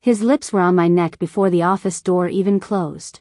His lips were on my neck before the office door even closed.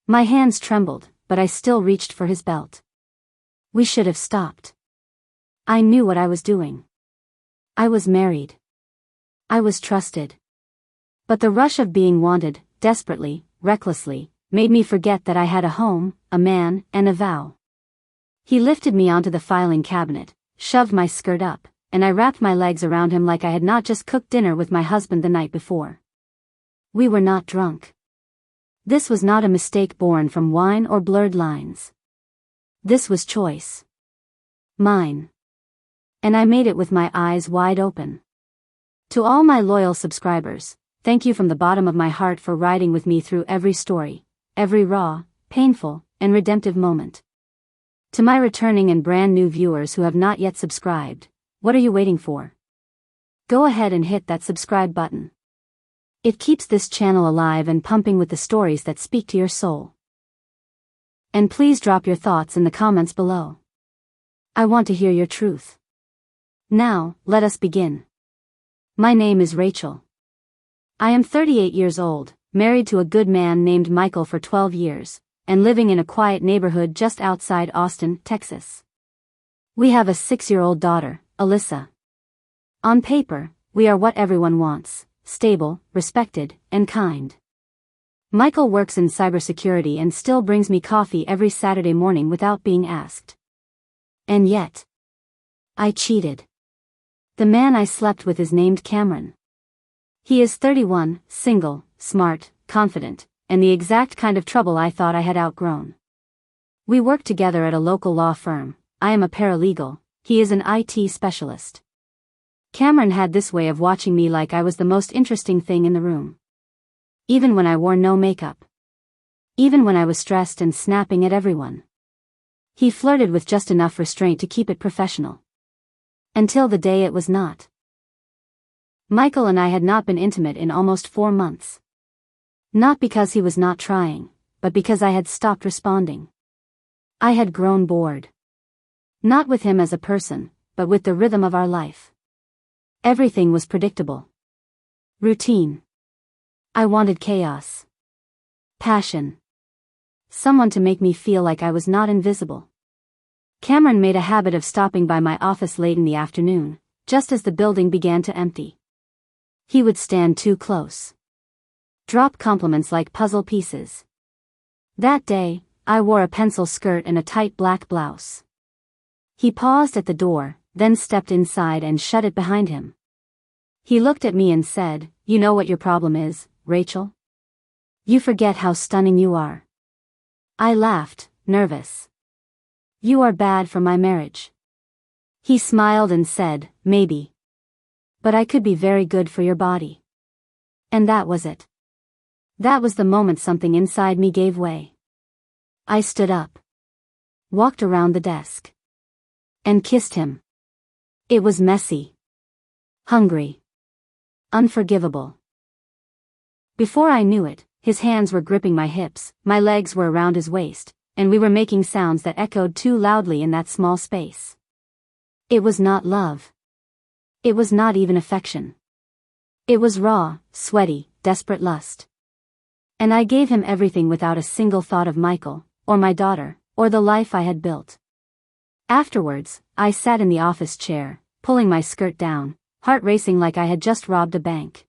My hands trembled, but I still reached for his belt. We should have stopped. I knew what I was doing. I was married. I was trusted. But the rush of being wanted, desperately, recklessly, made me forget that I had a home, a man, and a vow. He lifted me onto the filing cabinet, shoved my skirt up, and I wrapped my legs around him like I had not just cooked dinner with my husband the night before. We were not drunk. This was not a mistake born from wine or blurred lines. This was choice. Mine. And I made it with my eyes wide open. To all my loyal subscribers, thank you from the bottom of my heart for riding with me through every story, every raw, painful, and redemptive moment. To my returning and brand new viewers who have not yet subscribed, what are you waiting for? Go ahead and hit that subscribe button. It keeps this channel alive and pumping with the stories that speak to your soul. And please drop your thoughts in the comments below. I want to hear your truth. Now, let us begin. My name is Rachel. I am 38 years old, married to a good man named Michael for 12 years, and living in a quiet neighborhood just outside Austin, Texas. We have a 6-year-old daughter, Alyssa. On paper, we are what everyone wants: stable, respected, and kind. Michael works in cybersecurity and still brings me coffee every Saturday morning without being asked. And yet, I cheated. The man I slept with is named Cameron. He is 31, single, smart, confident, and the exact kind of trouble I thought I had outgrown. We work together at a local law firm. I am a paralegal, he is an IT specialist. Cameron had this way of watching me like I was the most interesting thing in the room. Even when I wore no makeup. Even when I was stressed and snapping at everyone. He flirted with just enough restraint to keep it professional. Until the day it was not. Michael and I had not been intimate in almost 4 months. Not because he was not trying, but because I had stopped responding. I had grown bored. Not with him as a person, but with the rhythm of our life. Everything was predictable. Routine. I wanted chaos. Passion. Someone to make me feel like I was not invisible. Cameron made a habit of stopping by my office late in the afternoon, just as the building began to empty. He would stand too close. Drop compliments like puzzle pieces. That day, I wore a pencil skirt and a tight black blouse. He paused at the door, then stepped inside and shut it behind him. He looked at me and said, "You know what your problem is, Rachel? You forget how stunning you are." I laughed, nervous. "You are bad for my marriage." He smiled and said, "Maybe. But I could be very good for your body." And that was it. That was the moment something inside me gave way. I stood up. Walked around the desk. And kissed him. It was messy. Hungry. Unforgivable. Before I knew it, his hands were gripping my hips, my legs were around his waist, and we were making sounds that echoed too loudly in that small space. It was not love. It was not even affection. It was raw, sweaty, desperate lust. And I gave him everything without a single thought of Michael, or my daughter, or the life I had built. Afterwards, I sat in the office chair, pulling my skirt down, heart racing like I had just robbed a bank.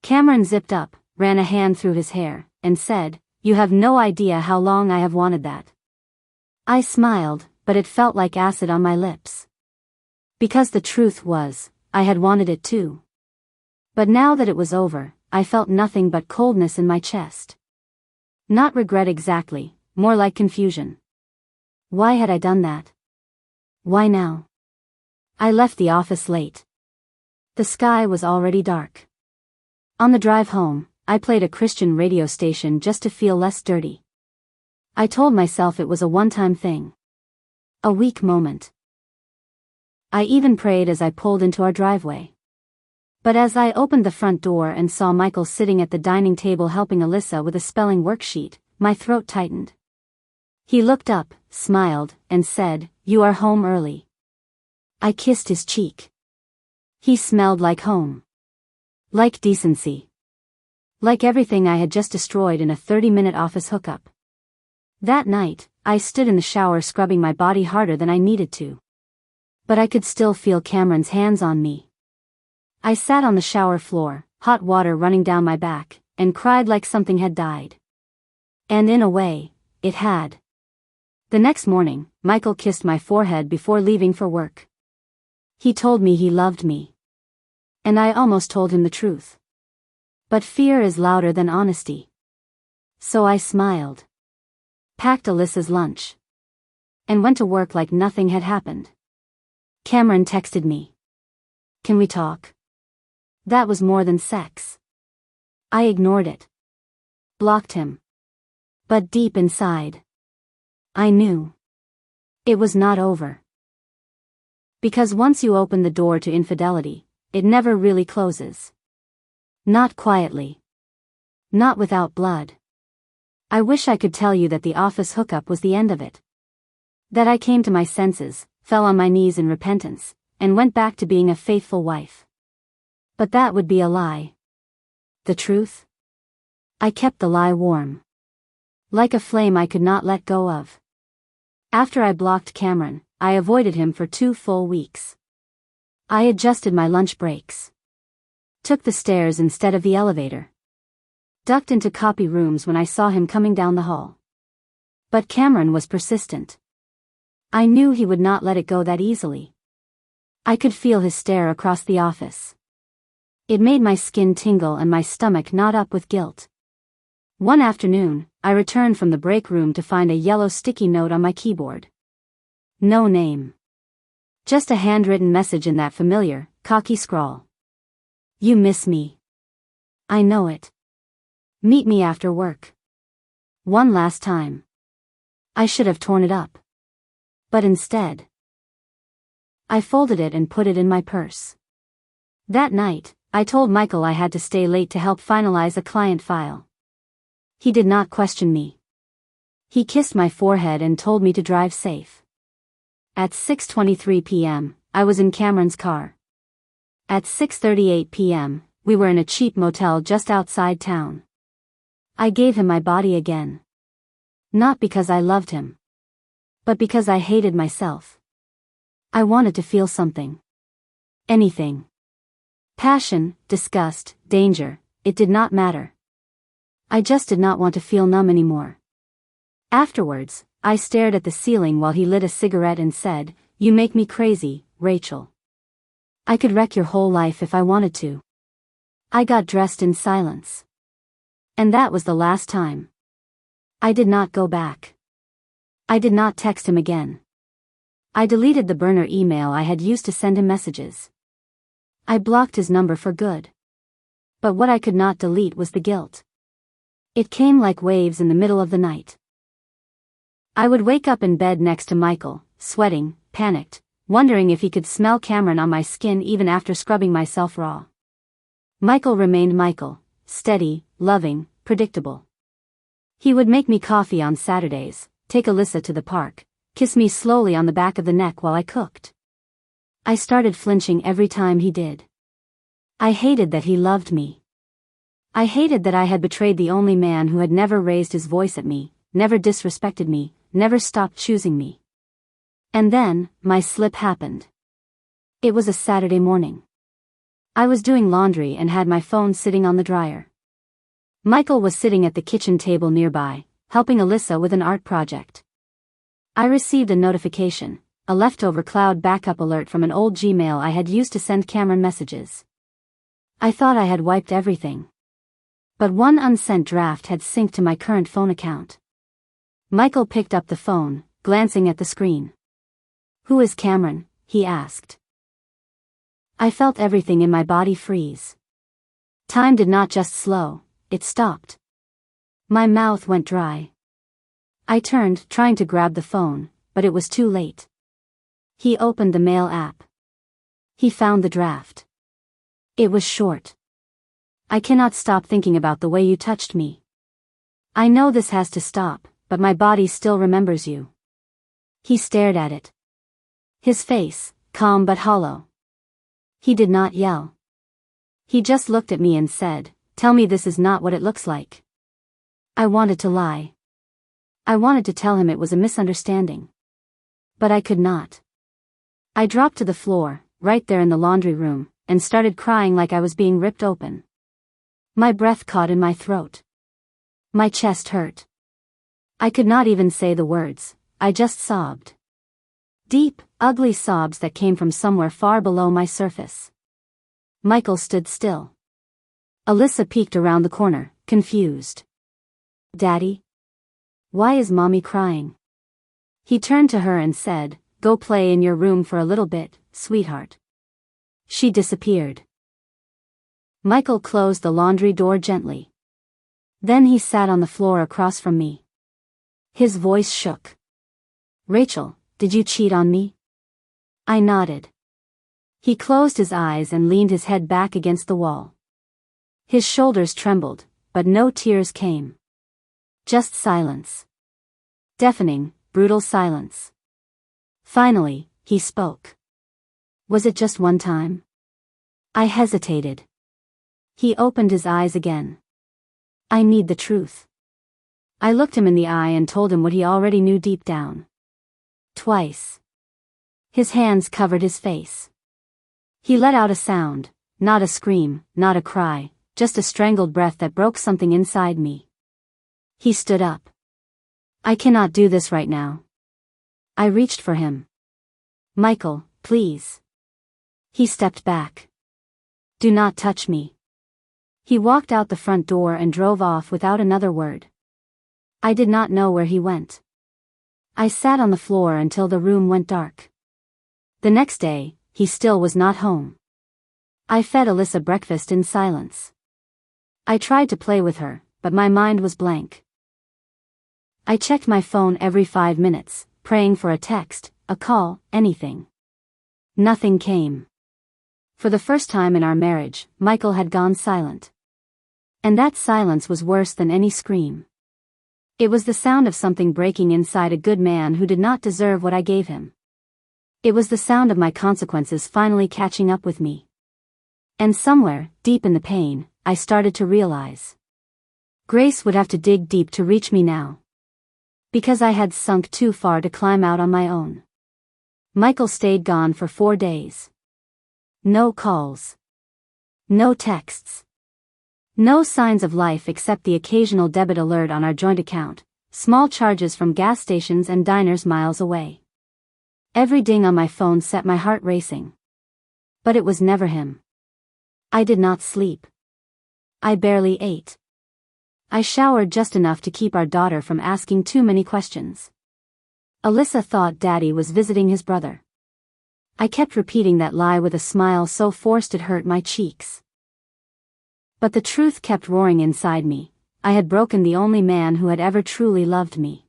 Cameron zipped up, ran a hand through his hair, and said, "You have no idea how long I have wanted that." I smiled, but it felt like acid on my lips. Because the truth was, I had wanted it too. But now that it was over, I felt nothing but coldness in my chest. Not regret exactly, more like confusion. Why had I done that? Why now? I left the office late. The sky was already dark. On the drive home, I played a Christian radio station just to feel less dirty. I told myself it was a one-time thing. A weak moment. I even prayed as I pulled into our driveway. But as I opened the front door and saw Michael sitting at the dining table helping Alyssa with a spelling worksheet, my throat tightened. He looked up, smiled, and said, "You are home early." I kissed his cheek. He smelled like home. Like decency. Like everything I had just destroyed in a 30-minute office hookup. That night, I stood in the shower scrubbing my body harder than I needed to. But I could still feel Cameron's hands on me. I sat on the shower floor, hot water running down my back, and cried like something had died. And in a way, it had. The next morning, Michael kissed my forehead before leaving for work. He told me he loved me. And I almost told him the truth. But fear is louder than honesty. So I smiled. Packed Alyssa's lunch. And went to work like nothing had happened. Cameron texted me. "Can we talk?" That was more than sex. I ignored it. Blocked him. But deep inside, I knew. It was not over. Because once you open the door to infidelity, it never really closes. Not quietly. Not without blood. I wish I could tell you that the office hookup was the end of it. That I came to my senses, fell on my knees in repentance, and went back to being a faithful wife. But that would be a lie. The truth? I kept the lie warm. Like a flame I could not let go of. After I blocked Cameron, I avoided him for 2 full weeks. I adjusted my lunch breaks. Took the stairs instead of the elevator. Ducked into copy rooms when I saw him coming down the hall. But Cameron was persistent. I knew he would not let it go that easily. I could feel his stare across the office. It made my skin tingle and my stomach knot up with guilt. One afternoon, I returned from the break room to find a yellow sticky note on my keyboard. No name. Just a handwritten message in that familiar, cocky scrawl. "You miss me. I know it. Meet me after work. One last time." I should have torn it up. But instead, I folded it and put it in my purse. That night, I told Michael I had to stay late to help finalize a client file. He did not question me. He kissed my forehead and told me to drive safe. At 6:23 p.m., I was in Cameron's car. At 6:38 p.m., we were in a cheap motel just outside town. I gave him my body again. Not because I loved him. But because I hated myself. I wanted to feel something. Anything. Passion, disgust, danger, it did not matter. I just did not want to feel numb anymore. Afterwards, I stared at the ceiling while he lit a cigarette and said, "You make me crazy, Rachel. I could wreck your whole life if I wanted to." I got dressed in silence. And that was the last time. I did not go back. I did not text him again. I deleted the burner email I had used to send him messages. I blocked his number for good. But what I could not delete was the guilt. It came like waves in the middle of the night. I would wake up in bed next to Michael, sweating, panicked, wondering if he could smell Cameron on my skin even after scrubbing myself raw. Michael remained Michael, steady, loving, predictable. He would make me coffee on Saturdays, take Alyssa to the park, kiss me slowly on the back of the neck while I cooked. I started flinching every time he did. I hated that he loved me. I hated that I had betrayed the only man who had never raised his voice at me, never disrespected me, never stopped choosing me. And then, my slip happened. It was a Saturday morning. I was doing laundry and had my phone sitting on the dryer. Michael was sitting at the kitchen table nearby, helping Alyssa with an art project. I received a notification, a leftover cloud backup alert from an old Gmail I had used to send Cameron messages. I thought I had wiped everything. But one unsent draft had synced to my current phone account. Michael picked up the phone, glancing at the screen. "Who is Cameron?" he asked. I felt everything in my body freeze. Time did not just slow, it stopped. My mouth went dry. I turned, trying to grab the phone, but it was too late. He opened the mail app. He found the draft. It was short. "I cannot stop thinking about the way you touched me. I know this has to stop, but my body still remembers you." He stared at it. His face, calm but hollow. He did not yell. He just looked at me and said, Tell me this is not what it looks like. I wanted to lie. I wanted to tell him it was a misunderstanding. But I could not. I dropped to the floor, right there in the laundry room, and started crying like I was being ripped open. My breath caught in my throat. My chest hurt. I could not even say the words, I just sobbed. Deep, ugly sobs that came from somewhere far below my surface. Michael stood still. Alyssa peeked around the corner, confused. Daddy? Why is Mommy crying? He turned to her and said, Go play in your room for a little bit, sweetheart. She disappeared. Michael closed the laundry door gently. Then he sat on the floor across from me. His voice shook. Rachel, did you cheat on me? I nodded. He closed his eyes and leaned his head back against the wall. His shoulders trembled, but no tears came. Just silence. Deafening, brutal silence. Finally, he spoke. Was it just one time? I hesitated. He opened his eyes again. I need the truth. I looked him in the eye and told him what he already knew deep down. Twice. His hands covered his face. He let out a sound, not a scream, not a cry, just a strangled breath that broke something inside me. He stood up. I cannot do this right now. I reached for him. Michael, please. He stepped back. Do not touch me. He walked out the front door and drove off without another word. I did not know where he went. I sat on the floor until the room went dark. The next day, he still was not home. I fed Alyssa breakfast in silence. I tried to play with her, but my mind was blank. I checked my phone every 5 minutes, praying for a text, a call, anything. Nothing came. For the first time in our marriage, Michael had gone silent. And that silence was worse than any scream. It was the sound of something breaking inside a good man who did not deserve what I gave him. It was the sound of my consequences finally catching up with me. And somewhere, deep in the pain, I started to realize. Grace would have to dig deep to reach me now. Because I had sunk too far to climb out on my own. Michael stayed gone for 4 days. No calls. No texts. No signs of life except the occasional debit alert on our joint account, small charges from gas stations and diners miles away. Every ding on my phone set my heart racing. But it was never him. I did not sleep. I barely ate. I showered just enough to keep our daughter from asking too many questions. Alyssa thought Daddy was visiting his brother. I kept repeating that lie with a smile so forced it hurt my cheeks. But the truth kept roaring inside me. I had broken the only man who had ever truly loved me.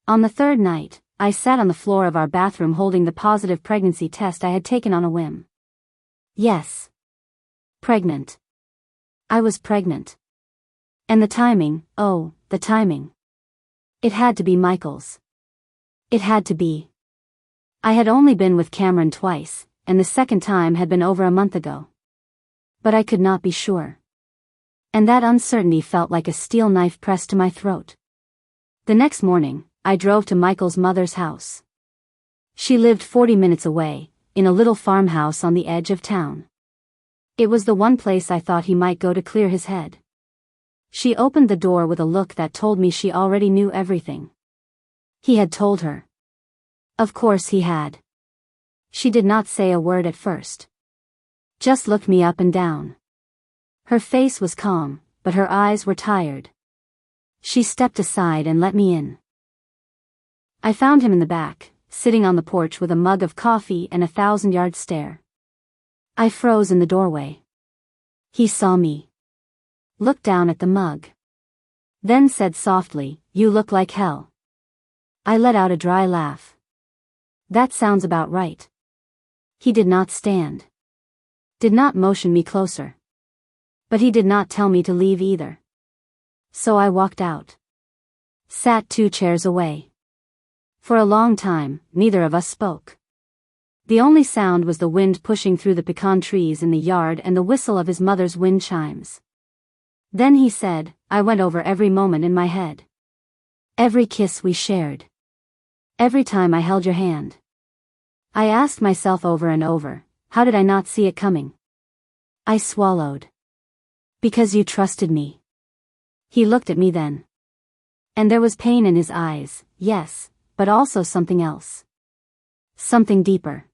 On the third night, I sat on the floor of our bathroom holding the positive pregnancy test I had taken on a whim. Yes. Pregnant. I was pregnant. And the timing, oh, the timing. It had to be Michael's. It had to be. I had only been with Cameron twice, and the second time had been over a month ago. But I could not be sure. And that uncertainty felt like a steel knife pressed to my throat. The next morning, I drove to Michael's mother's house. She lived 40 minutes away, in a little farmhouse on the edge of town. It was the one place I thought he might go to clear his head. She opened the door with a look that told me she already knew everything. He had told her. Of course he had. She did not say a word at first. Just looked me up and down. Her face was calm, but her eyes were tired. She stepped aside and let me in. I found him in the back, sitting on the porch with a mug of coffee and a 1,000-yard stare. I froze in the doorway. He saw me. Looked down at the mug. Then said softly, "You look like hell." I let out a dry laugh. That sounds about right. He did not stand. Did not motion me closer. But he did not tell me to leave either. So I walked out. Sat 2 chairs away. For a long time, neither of us spoke. The only sound was the wind pushing through the pecan trees in the yard and the whistle of his mother's wind chimes. Then he said, I went over every moment in my head. Every kiss we shared. Every time I held your hand. I asked myself over and over, how did I not see it coming? I swallowed. Because you trusted me. He looked at me then. And there was pain in his eyes, yes, but also something else. Something deeper.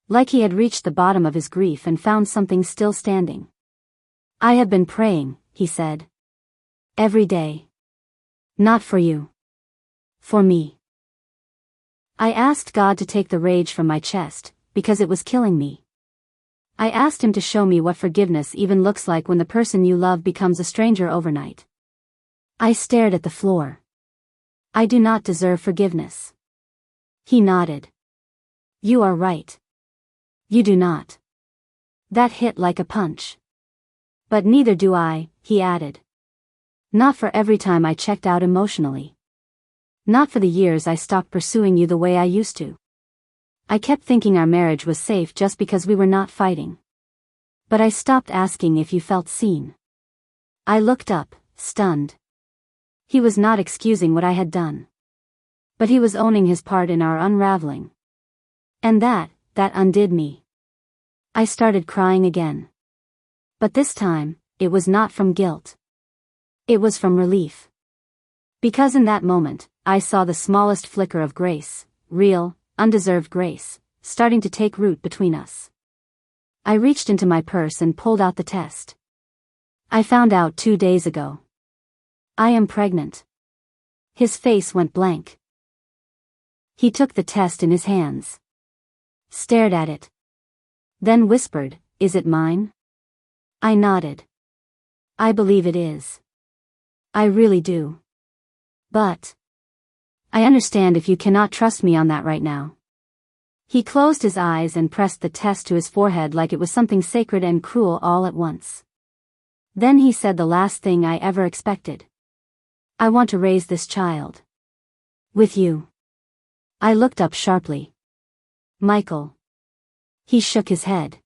Like he had reached the bottom of his grief and found something still standing. I have been praying, he said. Every day. Not for you. For me. I asked God to take the rage from my chest, because it was killing me. I asked him to show me what forgiveness even looks like when the person you love becomes a stranger overnight. I stared at the floor. I do not deserve forgiveness. He nodded. You are right. You do not. That hit like a punch. But neither do I, he added. Not for every time I checked out emotionally. Not for the years I stopped pursuing you the way I used to. I kept thinking our marriage was safe just because we were not fighting. But I stopped asking if you felt seen. I looked up, stunned. He was not excusing what I had done. But he was owning his part in our unraveling. And that undid me. I started crying again. But this time, it was not from guilt. It was from relief. Because in that moment, I saw the smallest flicker of grace, real, undeserved grace, starting to take root between us. I reached into my purse and pulled out the test. I found out 2 days ago. I am pregnant. His face went blank. He took the test in his hands. Stared at it. Then whispered, "Is it mine?" I nodded. I believe it is. I really do. But I understand if you cannot trust me on that right now. He closed his eyes and pressed the test to his forehead like it was something sacred and cruel all at once. Then he said the last thing I ever expected. I want to raise this child. With you. I looked up sharply. Michael. He shook his head.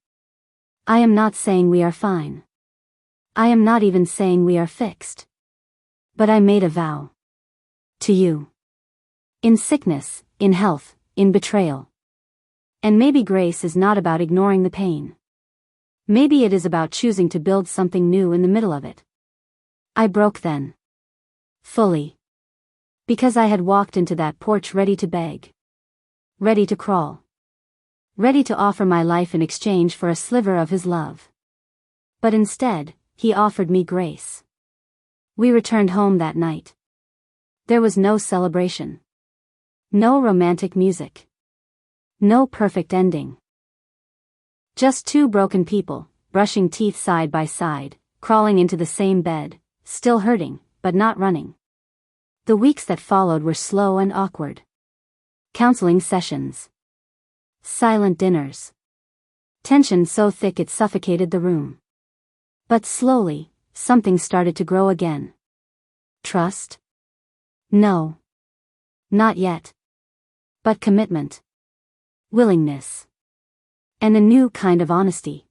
I am not saying we are fine. I am not even saying we are fixed. But I made a vow. To you. In sickness, in health, in betrayal. And maybe grace is not about ignoring the pain. Maybe it is about choosing to build something new in the middle of it. I broke then. Fully. Because I had walked into that porch ready to beg. Ready to crawl. Ready to offer my life in exchange for a sliver of his love. But instead, he offered me grace. We returned home that night. There was no celebration. No romantic music. No perfect ending. Just two broken people, brushing teeth side by side, crawling into the same bed, still hurting, but not running. The weeks that followed were slow and awkward. Counseling sessions. Silent dinners. Tension so thick it suffocated the room. But slowly, something started to grow again. Trust? No. Not yet. But commitment. Willingness. And a new kind of honesty.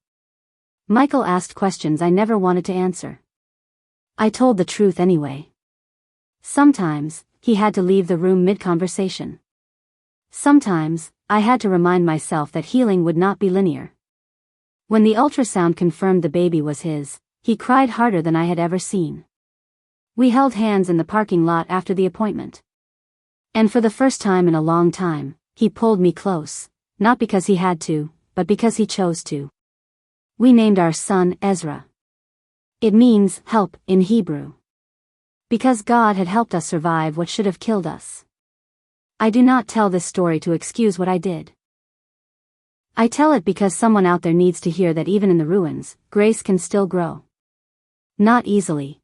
Michael asked questions I never wanted to answer. I told the truth anyway. Sometimes, he had to leave the room mid-conversation. Sometimes, I had to remind myself that healing would not be linear. When the ultrasound confirmed the baby was his, he cried harder than I had ever seen. We held hands in the parking lot after the appointment. And for the first time in a long time, he pulled me close, not because he had to, but because he chose to. We named our son Ezra. It means help in Hebrew. Because God had helped us survive what should have killed us. I do not tell this story to excuse what I did. I tell it because someone out there needs to hear that even in the ruins, grace can still grow. Not easily.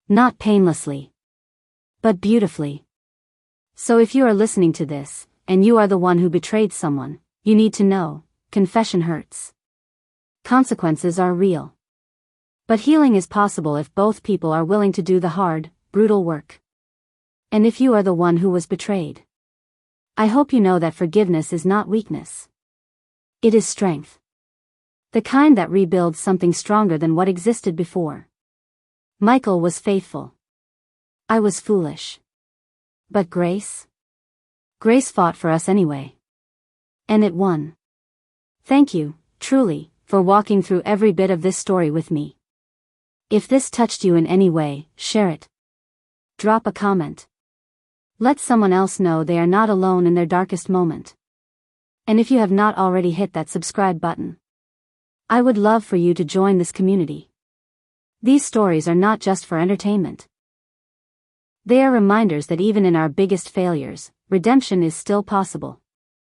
Not painlessly. But beautifully. So if you are listening to this, and you are the one who betrayed someone, you need to know, confession hurts. Consequences are real. But healing is possible if both people are willing to do the hard, brutal work. And if you are the one who was betrayed, I hope you know that forgiveness is not weakness. It is strength. The kind that rebuilds something stronger than what existed before. Michael was faithful. I was foolish. But Grace? Grace fought for us anyway. And it won. Thank you, truly, for walking through every bit of this story with me. If this touched you in any way, share it. Drop a comment. Let someone else know they are not alone in their darkest moment. And if you have not already hit that subscribe button, I would love for you to join this community. These stories are not just for entertainment. They are reminders that even in our biggest failures, redemption is still possible.